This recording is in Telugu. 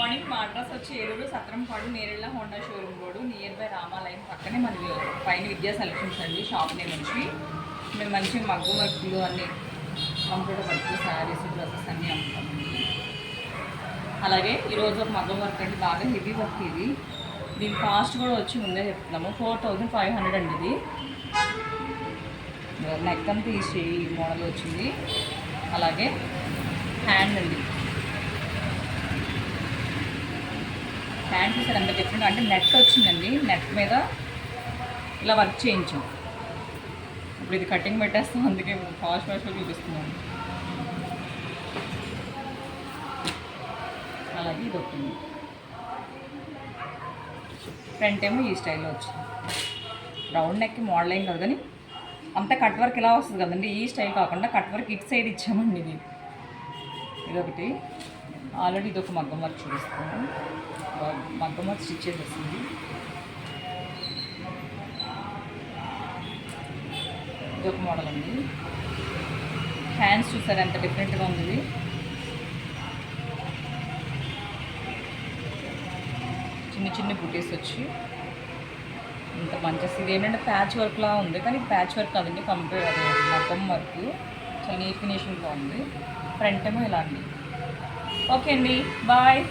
మార్నింగ్ మా అడ్రస్ వచ్చి Eluru Satrampadu Nerella Honda showroom road near by రామాలయం పక్కనే మనది పైన విద్యా సెలక్షన్స్ అండి. షాప్ నేమ్ వచ్చి మేము మంచి మగ్గు వర్క్లు అన్నీ కంప్యూటర్ వర్క్ శారీస్ డ్రెస్సెస్ అన్నీ అమ్ముతామండి. అలాగే ఈరోజు ఒక మగ్గం వర్క్ అండి, బాగా హెవీ వర్క్ ఇది. దీని కాస్ట్ కూడా వచ్చి ముందే చెప్తున్నాము 4500 అండి. ఇది నెక్ అంతా ఈ మోడల్ వచ్చింది. అలాగే హ్యాండ్ అండి, హ్యాండ్ చూసారు ఎంత డిఫరెంట్ అంటే నెట్ వచ్చిందండి. నెట్ మీద ఇలా వర్క్ చేయించాం. ఇప్పుడు ఇది కటింగ్ పెట్టేస్తాం, అందుకే ఫాస్ట్గా చూపిస్తున్నాను. అలాగే ఇది వచ్చింది. ఫ్రంట్ ఏమో ఈ స్టైల్లో వచ్చింది. రౌండ్ నెక్ మోడల్ ఏం కాదు కానీ అంతా కట్ వర్క్ ఇలా వస్తుంది కదండి. ఈ స్టైల్ కాకుండా కట్ వర్క్ ఇటు సైడ్ ఇచ్చామండి. ఇదొకటి. ఆల్రెడీ ఇదొక మగ్గం వర్క్ చూపిస్తాను. మగ్గం వర్క్ స్టిచ్ చేసేస్తుంది. ఇదొక మోడల్ అండి. హ్యాండ్స్ చూసారు ఎంత డిఫరెంట్గా ఉంది. చిన్న చిన్న బుటీస్ వచ్చి ఇంత మంచిగా. ఇది ఏంటంటే ప్యాచ్ వర్క్లా ఉంది కానీ ప్యాచ్ వర్క్ కాదండి, అది మగ్గం వర్క్. చాలా నీట్ ఫినిషింగ్గా ఉంది. ఫ్రంట్ ఏమో ఇలా అండి. ఓకే అండి, బాయ్.